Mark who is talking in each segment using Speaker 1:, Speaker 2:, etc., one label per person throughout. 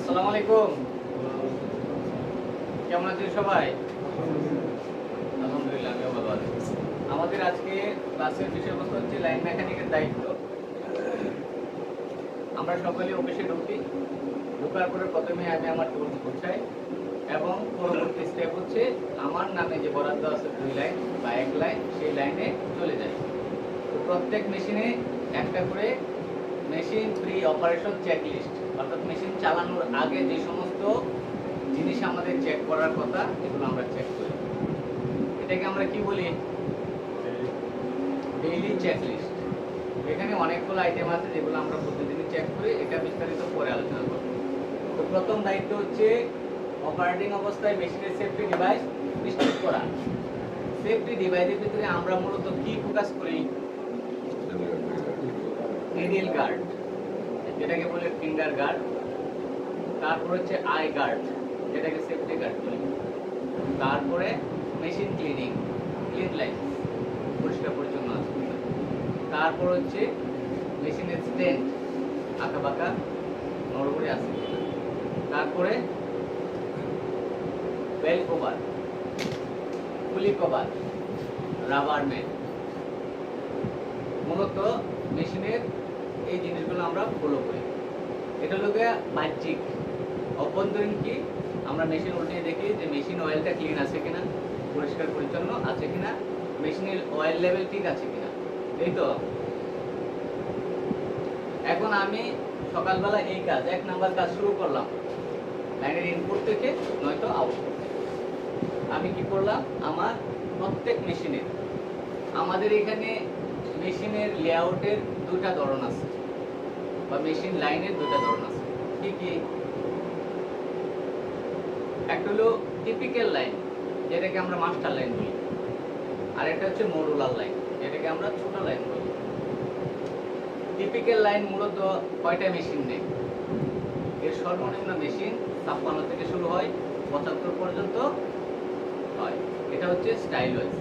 Speaker 1: আসসালামু আলাইকুম। কেমন আছেন সবাই? আলহামদুলিল্লাহ, আমিও ভালো আছি। আমাদের আজকে ক্লাসের বিষয়বস্তু হচ্ছে লাইন মেকানিকের দায়িত্ব। আমরা সকলে অফিসে ঢুকি। ঢোকার পরে প্রথমে আমি আমার টুলস গুছাই এবং পরবর্তী স্টেপ হচ্ছে আমার নামে যে বরাদ্দ আছে 2 লাইন বা 1 লাইন, সেই লাইনে চলে যাই। তো প্রত্যেক মেশিনে একটা করে মেশিন প্রি অপারেশন চেকলিস্ট, অর্থাৎ মেশিন চালানোর আগে যে সমস্ত জিনিস আমাদের চেক করার কথা, এগুলো আমরা চেক করি। এটাকে আমরা কি বলি? Daily checklist. এখানে অনেকগুলো আইটেম আছে যেগুলো আমরা প্রতিদিনই চেক করি, এটা বিস্তারিত পরে আলোচনা করব। তো প্রথম দায়িত্ব হচ্ছে অপারেটিং অবস্থায় মেশিনের সেফটি ডিভাইস নিশ্চিত করা। সেফটি ডিভাইসের ভিতরে আমরা মূলত কি ফোকাস করি? এরিয়াল গার্ড, যেটাকে বলে ফিঙ্গার গার্ড। তারপর হচ্ছে আই গার্ড, যেটাকে সেফটি গার্ড বলি। তারপরে মেশিন ক্লিনিং, ক্লিন লাইন, পরিষ্কার পরিচ্ছন্ন আছে। তারপর হচ্ছে মেশিনের স্ট্যান্ড, আঁকা বাঁকা নড়বড়ে আছে। তারপরে বেল কভার, পুলি কভার, রাবার ম্যাট। মূলত মেশিনের এই জিনিসগুলো আমরা ফলো করি। এটা হলো বাহ্যিক। অভ্যন্তরীণ কি? আমরা মেশিন উল্টে দেখি যে মেশিন অয়েলটা ক্লিন আছে কিনা, পরিষ্কার পরিচ্ছন্ন আছে কিনা, মেশিনের অয়েল লেভেল ঠিক আছে কিনা। এই তো এখন আমি সকালবেলা এই কাজ 1 নাম্বার কাজ শুরু করলাম, লাইনের ইনপুট থেকে নয়তো আউটপুট। আমি কি করলাম? আমার প্রত্যেক মেশিনের, আমাদের এখানে মেশিনের লেআউটের 2টা ধরন আছে, বা মেশিন লাইনের 2টা ধরন আছে। কি কি? একটা হলো টিপিক্যাল লাইন, যেটাকে আমরা মাস্টার লাইন বলি, আর একটা হচ্ছে মডুলার লাইন, যেটাকে আমরা ছোট লাইন বলি। টিপিক্যাল লাইন মূলত কয়টা মেশিন নেই? এর সর্বনিম্ন মেশিন 56 থেকে শুরু হয়, 75 পর্যন্ত হয়। এটা হচ্ছে স্টাইল ওয়াইজ,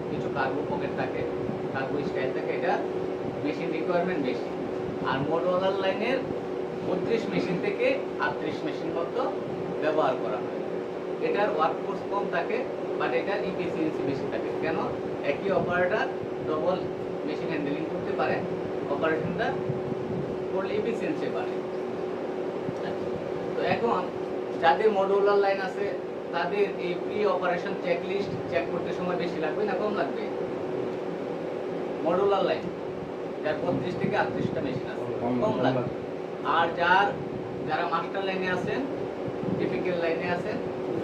Speaker 1: কিছু কার্গো পকেট থাকে, কার্গো স্টাইল থাকে, এটা মেশিন রিকোয়ারমেন্ট বেশি। আর মডুলার লাইনের 32 মেশিন থেকে 38 মেশিন মতো ব্যবহার করা হয়। এটার ওয়ার্কফোর্স কম থাকে, বাট এটার ইফিসিয়েন্সি বেশি থাকে। কেন? একই অপারেটর ডবল মেশিন হ্যান্ডেলিং করতে পারে, অপারেশনটা করলে ইফিসিয়েন্সি বাড়ে। তো এখন যাদের মডুলার লাইন আছে তাদের এই প্রি অপারেশন চেকলিস্ট চেক করতে সময় বেশি লাগবে না কম লাগবে? মডুলার লাইন যার 32 থেকে 38টা মেশিন আছে, কম লাগবে। আর যারা মাস্টার লাইনে আছেন, টিপিক্যাল লাইনে আছেন,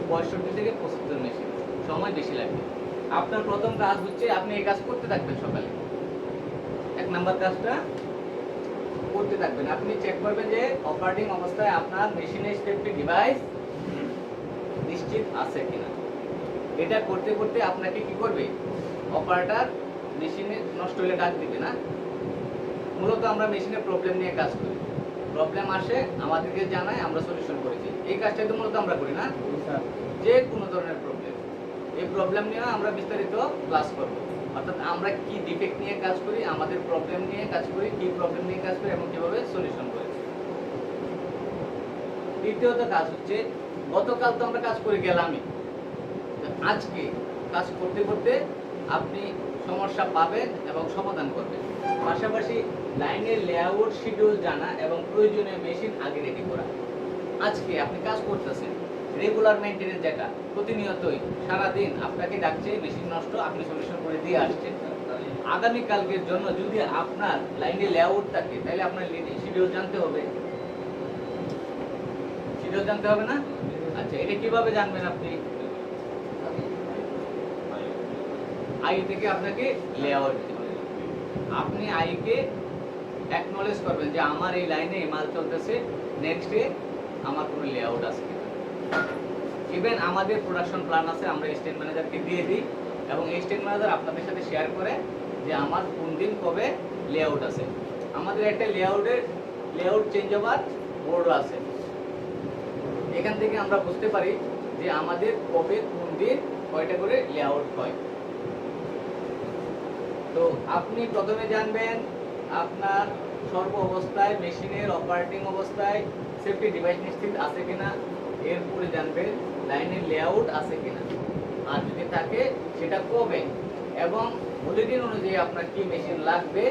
Speaker 1: 65 থেকে 75 মেশিন, সময় বেশি লাগবে। আপনার প্রথম কাজ হচ্ছে আপনি এই কাজ করতে থাকবেন সকালে। 1 নাম্বার কাজটা করতে থাকবেন। আপনি চেক করবেন যে অপারেটিং অবস্থায় আপনার মেশিনের সেফটি ডিভাইস নিশ্চিত আছে কিনা। এটা করতে করতে আপনাকে কি করবে? অপারেটর মেশিনে নষ্ট হলে ডাক দিবে না। মূলত আমরা মেশিনের প্রবলেম নিয়ে কাজ করি। প্রবলেম আসে, আমাদেরকে জানায়, আমরা সলিউশন করে দিই। এই কাজটাই তো মূলত আমরা করি না? যে কোনো ধরনের প্রবলেম, এই প্রবলেম নিয়ে আমরা বিস্তারিত ক্লাস করব। অর্থাৎ আমরা কি ডিফেক্ট নিয়ে কাজ করি, আমাদের প্রবলেম নিয়ে কাজ করি, কি প্রবলেম নিয়ে কাজ করি এবং কিভাবে সলিউশন করি। দ্বিতীয়ত কাজ হচ্ছে, গতকাল তো আমরা কাজ করে গেলামই, আজকে কাজ করতে করতে আপনি সমস্যা পাবেন এবং সমাধান করবেন। পাশাপাশি লাইনের লেআউট শিডিউল জানা এবং প্রয়োজনীয় মেশিন আগে রেডি করা। আজকে আপনি কাজ করতেছেন, রেগুলার মেইনটেনেন্স, যেটা প্রতিনিয়তই সারাদিন আপনাকে ডাকছে, মেশিন নষ্ট, আপনি সলিউশন করে দিয়ে আসছেন। আগামীকালকের জন্য যদি আপনার লাইনে লেআউট থাকে, তাহলে আপনার শিডিউল জানতে হবে। শিডিউল জানতে হবে না? আচ্ছা, এটা কিভাবে জানবেন আপনি? আই থেকে আপনাকে লেআউট দিতে হবে। আপনি আইকে অ্যাকনলেজ করবেন যে আমার এই লাইনে এই মাল চলতেছে, নেক্সট ডে আমার কোনো লেআউট আছে কিনা। ইভেন আমাদের প্রোডাকশন প্ল্যান আছে, আমরা স্টেট ম্যানেজারকে দিয়ে দিই এবং এই স্টেট ম্যানেজার আপনাদের সাথে শেয়ার করে যে আমার কোন দিন কবে লেআউট আছে। আমাদের একটা লেআউট চেঞ্জ ওভার বোর্ড আছে। এখান থেকে আমরা বুঝতে পারি যে আমাদের কবে কোন দিন কয়টা করে লেআউট হয়। তো আপনি প্রথমে জানবেন আপনার সর্ব অবস্থায় মেশিনের অপারেটিং অবস্থায় সেফটি ডিভাইস নিশ্চিত আছে কিনা, এরপরে জানবেন লাইনের লেআউট আছে কিনা, আর যদি থাকে সেটা কবে, এবং বুলেটিন অনুযায়ী আপনার কি মেশিন লাগবে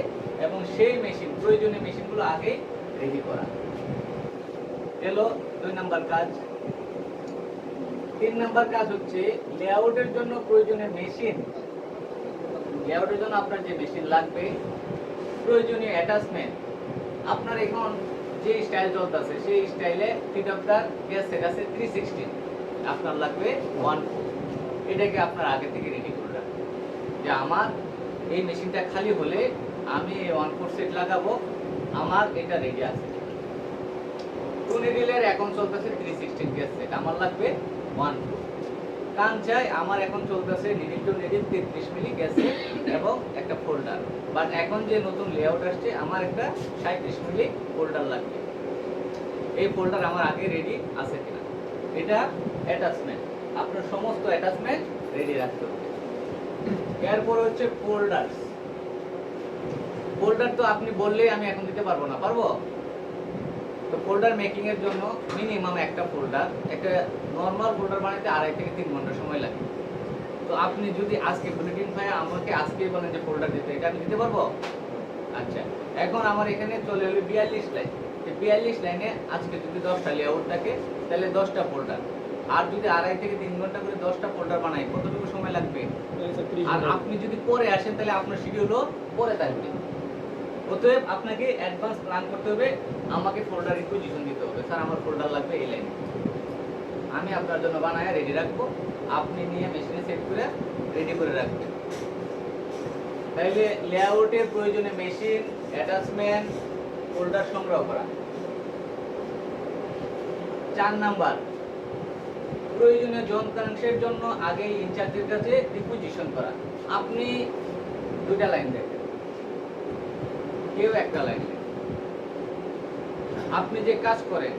Speaker 1: এবং সেই মেশিন প্রয়োজনীয় মেশিনগুলো আগে রেডি করা। এলো 2 নাম্বার কাজ। 3 নাম্বার কাজ হচ্ছে লেআউটের জন্য প্রয়োজনীয় মেশিন। লেআউটের জন্য আপনার যে মেশিন লাগবে, প্রয়োজনীয় অ্যাটাচমেন্ট, আপনার এখন যে স্টাইল চলতেছে সেই স্টাইলে fit of the gas set আছে 316, আপনার লাগবে 14। এটাকে আপনার আগে থেকে রেডি করে রাখবেন যে আমার এই মেশিনটা খালি হলে আমি 14 সেট লাগাবো, আমার এটা রেডি আছে। 2 নিডেলের এখন চলতেছে 316 গ্যাস সেট, আমার লাগবে 14। কান চাই আমার এখন চলতেছে নিডেল টু নিডেল 33 মিলি গ্যাস সেট এবং একটা ফোল্ডার, বাট এখন যে নতুন লেআউট আসছে আমার একটা 37 মিলি ফোল্ডার লাগবে। এই ফোল্ডার আমার আগে রেডি আছে কিনা, এটা অ্যাটাচমেন্ট, আপনার সমস্ত অ্যাটাচমেন্ট রেডি রাখতে হবে। এরপর হচ্ছে ফোল্ডার। ফোল্ডার তো আপনি বললেই আমি এখন দিতে পারবো না, পারবো? তো ফোল্ডার মেকিং এর জন্য মিনিমাম একটা ফোল্ডার, একটা নরমাল ফোল্ডার বানাইতে 2.5 থেকে 3 ঘন্টা সময় লাগে। তো আপনি যদি আজকে বুলেটিন ভাই আমাকে আজকেই বলেন যে ফোল্ডার দিতে, এটা আমি দিতে পারবো? আচ্ছা, এখন আমার এখানে চলে এলো 42 লাইন। এই 42 লাইনে আজকে যদি 10টা লেআউট থাকে তাহলে 10টা ফোল্ডার, আর যদি 2.5 থেকে 3 ঘন্টা করে 10টা ফোল্ডার বানাই কতটুকু সময় লাগবে? আর আপনি যদি পরে আসেন তাহলে আপনার শিডিউলও পরে থাকবে। অতএব আপনাকে অ্যাডভান্স প্ল্যান করতে হবে, আমাকে ফোল্ডার রিকুইজিশন দিতে হবে, স্যার আমার ফোল্ডার লাগবে এই লাইনে, আমি আপনার জন্য বানায় রেডি রাখবো, আপনি নিয়ে মেশিনে সেট করে রেডি করে রাখবেন। তাইলে লেআউটের প্রয়োজনে মেশিন, অ্যাটাচমেন্ট, ফোল্ডার সংগ্রহ করা। 4 নাম্বার, প্রয়োজনীয় যন্ত্রাংশের জন্য আগে ইনচার্জের কাছে রিকুইজিশন করা। আপনি 2টা লাইন দেখেন, কেউ একটা লাইন দেখেন। আপনি যে কাজ করেন,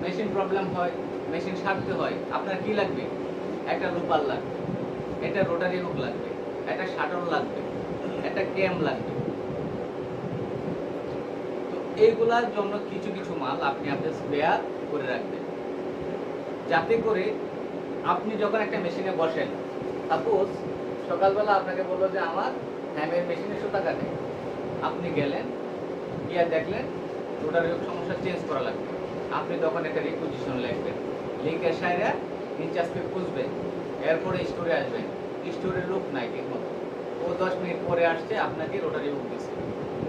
Speaker 1: মেশিন প্রবলেম হয়, মেশিন সারতে হয়, আপনার কি লাগবে? একটা রুপার লাগবে, একটা রোটারি হুক লাগবে, একটা শাটল লাগবে, একটা ক্যাম লাগবে। তো এইগুলার জন্য কিছু কিছু মাল আপনি আপনার স্পেয়ার করে রাখবেন, যাতে করে আপনি যখন একটা মেশিনে বসেন, সাপোজ সকালবেলা আপনাকে বললো যে আমার হ্যামের মেশিনে সুতা কাটে, আপনি গেলেন, গিয়ে দেখলেন রোটারি হুক সমস্যা চেঞ্জ করা লাগবে, আপনি তখন একটা রিকুইজিশন লিখবেন, লিখে সাইরা ইনচার্জকে খুঁজবেন, এরপরে স্টোরে আসবেন, স্টোরের লোক নাই ঠিক মতো, ও 10 মিনিট পরে আসছে, আপনাকে রোটারি হুক দিচ্ছে,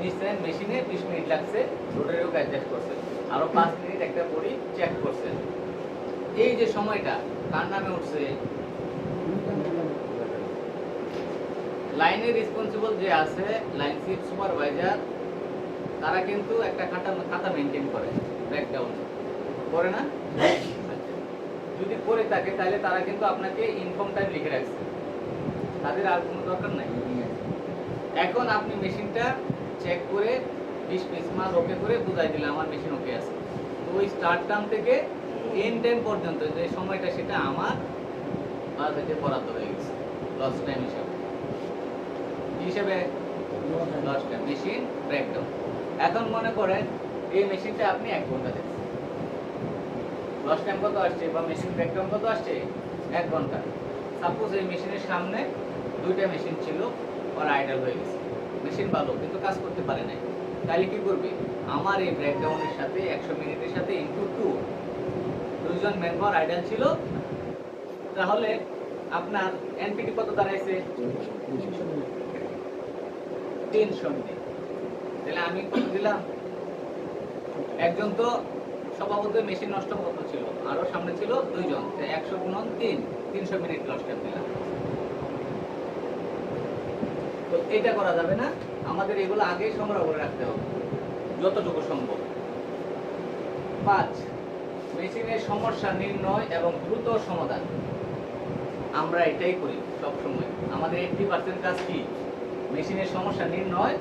Speaker 1: নিশ্চয় মেশিনে 20 মিনিট লাগছে, রোটারি হুক অ্যাডজাস্ট করছেন, আরো 5 মিনিট একটা বডি চেক করছেন। এই যে সময়টা কার নামে উঠছে? লাইনের রেসপন্সিবল যে আছে, লাইন শিফট সুপারভাইজার, তারা কিন্তু একটা খাতা মেনটেন করে, ব্রেকডাউন করে না? আচ্ছা, যদি করে থাকে তাহলে তারা কিন্তু আপনাকে ইনফর্ম টাইম লিখে রাখছে, তাদের আর কোনো দরকার নাই। এখন আপনি মেশিনটা চেক করে 20 পিস মাল ওকে করে বুঝাই দিলে আমার মেশিন ওকে আছে, তো ওই স্টার্ট টাইম থেকে এন্ড টাইম পর্যন্ত যে সময়টা সেটা আমার বাজেটে বরাদ্দ হয়ে গেছে, লস টাইম হিসেবে লস টাইম, মেশিন ব্রেকডাউন। এখন মনে করেন এই মেশিনটা আপনি 1 ঘন্টা দেখছেন, লস টাইম কত আসছে বা মেশিন ব্রেকডাউন কত আসছে? 1 ঘন্টা। সাপোজ এই মেশিনের সামনে 2টা মেশিন ছিল, ওর আইডল হয়ে গেছে, মেশিন ভালো কিন্তু কাজ করতে পারে নাই, তাহলে কি করবে? আমার এই ব্রেকডাউনের সাথে 100 মিনিটের সাথে ইনটু 2, 2জন মেম্বার আইডল ছিল, তাহলে আপনার এনপিটি কত দাঁড়াইছে? 300 মিনিট। তাহলে আমি কত দিলাম? একজন তো স্বভাবত মেশিন নষ্ট কত ছিল, আরো সামনে ছিল 2জন, 100 গুণন 3, 300 মিনিট লস টাইম দিলাম। তো এটা করা যাবে না, আমাদের এগুলো আগেই সংগ্রহ করে রাখতে হবে যতটুকু সম্ভব। 5, মেশিনের সমস্যা নির্ণয় এবং দ্রুত সমাধান। আমরা এটাই করি সব সময়, আমাদের 80% কাজ কি? মেশিনের সমস্যা নির্ণয়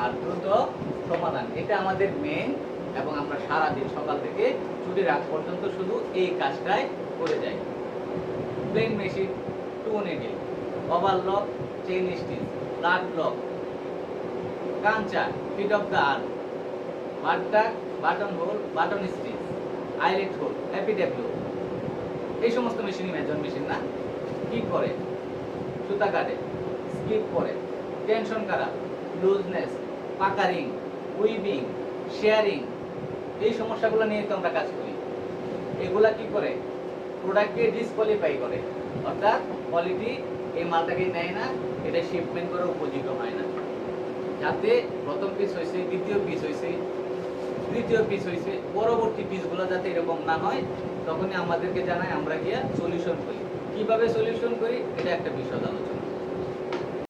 Speaker 1: আর দ্রুত সমাধান, এটা আমাদের মেইন, এবং আমরা সারাদিন সকাল থেকে ছুটির আগ পর্যন্ত শুধু এই কাজটাই করে যাই। Plain machine, 2 needle, overlock, chain stitch, flat lock, কাঞ্চা, feed of the arm, bartack, button hole, button stitch, eyelet hole, এপিডাব্লিউ, এই সমস্ত মেশিনই মেজর মেশিন না। কি করে? সুতা কাটে, স্কিপ করে, টেনশন কারা, লুজনেস, পাকারিং, উইভিং, শেয়ারিং, এই সমস্যাগুলো নিয়ে তো আমরা কাজ করি। এগুলা কি করে? প্রোডাক্টকে ডিসকোয়ালিফাই করে, অর্থাৎ কোয়ালিটি এই মালটাকে নেয় না, এটা শিপমেন্ট করার উপযুক্ত হয় না। যাতে প্রথম পিস হয়েছে, দ্বিতীয় পিস হয়েছে, তৃতীয় পিস হয়েছে, পরবর্তী পিসগুলো যাতে এরকম না হয়, তখনই আমাদেরকে জানায়, আমরা গিয়ে সলিউশন করি। কিভাবে সলিউশন করি এটা একটা বিশদ আলোচনা।